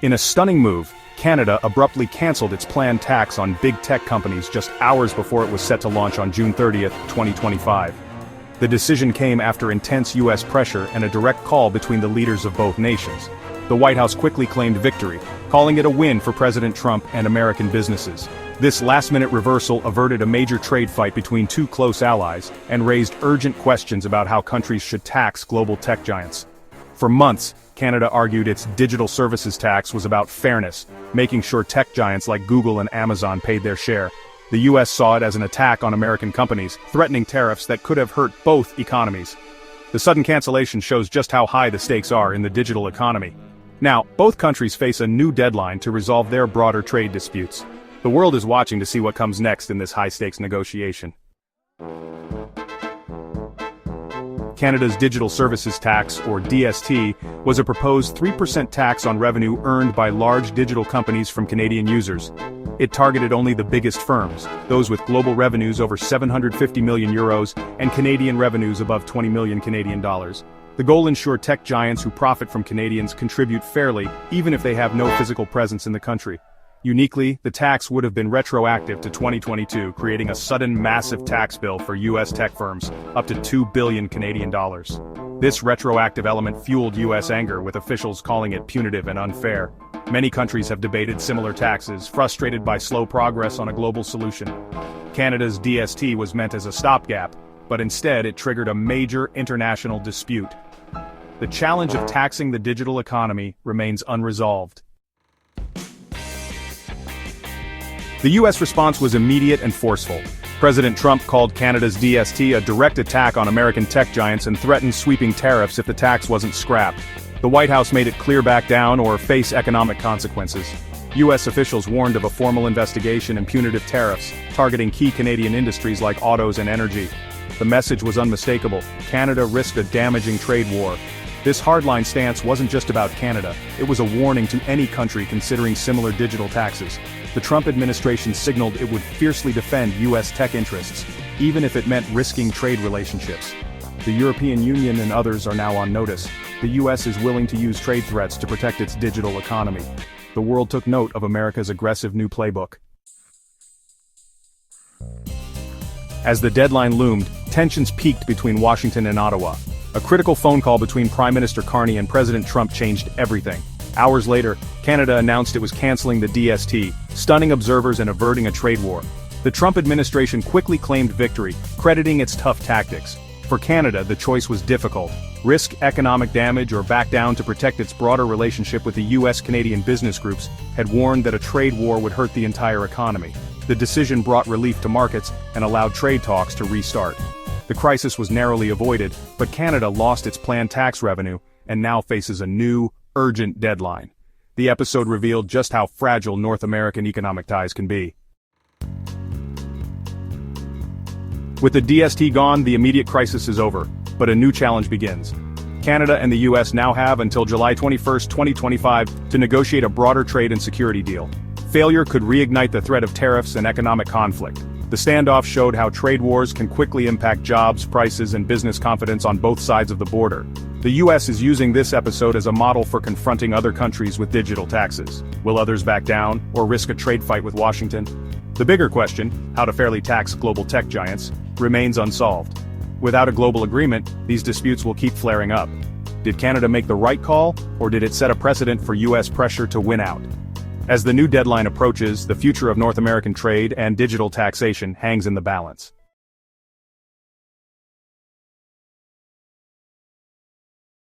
In a stunning move, Canada abruptly cancelled its planned tax on big tech companies just hours before it was set to launch on June 30, 2025. The decision came after intense U.S. pressure and a direct call between the leaders of both nations. The White House quickly claimed victory, calling it a win for President Trump and American businesses. This last-minute reversal averted a major trade fight between two close allies and raised urgent questions about how countries should tax global tech giants. For months, Canada argued its digital services tax was about fairness, making sure tech giants like Google and Amazon paid their share. The U.S. saw it as an attack on American companies, threatening tariffs that could have hurt both economies. The sudden cancellation shows just how high the stakes are in the digital economy. Now, both countries face a new deadline to resolve their broader trade disputes. The world is watching to see what comes next in this high-stakes negotiation. Canada's Digital Services Tax, or DST, was a proposed 3% tax on revenue earned by large digital companies from Canadian users. It targeted only the biggest firms, those with global revenues over €750 million and Canadian revenues above 20 million Canadian dollars. The goal ensured tech giants who profit from Canadians contribute fairly, even if they have no physical presence in the country. Uniquely, the tax would have been retroactive to 2022, creating a sudden massive tax bill for U.S. tech firms, up to 2 billion Canadian dollars. This retroactive element fueled U.S. anger, with officials calling it punitive and unfair. Many countries have debated similar taxes, frustrated by slow progress on a global solution. Canada's DST was meant as a stopgap, but instead it triggered a major international dispute. The challenge of taxing the digital economy remains unresolved. The U.S. response was immediate and forceful. President Trump called Canada's DST a direct attack on American tech giants and threatened sweeping tariffs if the tax wasn't scrapped. The White House made it clear back down or face economic consequences. U.S. officials warned of a formal investigation and punitive tariffs, targeting key Canadian industries like autos and energy. The message was unmistakable: Canada risked a damaging trade war. This hardline stance wasn't just about Canada, it was a warning to any country considering similar digital taxes. The Trump administration signaled it would fiercely defend U.S. tech interests, even if it meant risking trade relationships. The European Union and others are now on notice. The U.S. is willing to use trade threats to protect its digital economy. The world took note of America's aggressive new playbook. As the deadline loomed, tensions peaked between Washington and Ottawa. A critical phone call between Prime Minister Carney and President Trump changed everything. Hours later, Canada announced it was canceling the DST, stunning observers and averting a trade war. The Trump administration quickly claimed victory, crediting its tough tactics. For Canada, the choice was difficult: risk economic damage or back down to protect its broader relationship with the U.S.-Canadian business groups had warned that a trade war would hurt the entire economy. The decision brought relief to markets and allowed trade talks to restart. The crisis was narrowly avoided, but Canada lost its planned tax revenue and now faces a new, urgent deadline. The episode revealed just how fragile North American economic ties can be. With the DST gone, the immediate crisis is over, but a new challenge begins. Canada and the U.S. now have until July 21, 2025, to negotiate a broader trade and security deal. Failure could reignite the threat of tariffs and economic conflict. The standoff showed how trade wars can quickly impact jobs, prices, and business confidence on both sides of the border. The U.S. is using this episode as a model for confronting other countries with digital taxes. Will others back down, or risk a trade fight with Washington? The bigger question, how to fairly tax global tech giants, remains unsolved. Without a global agreement, these disputes will keep flaring up. Did Canada make the right call, or did it set a precedent for U.S. pressure to win out? As the new deadline approaches, the future of North American trade and digital taxation hangs in the balance.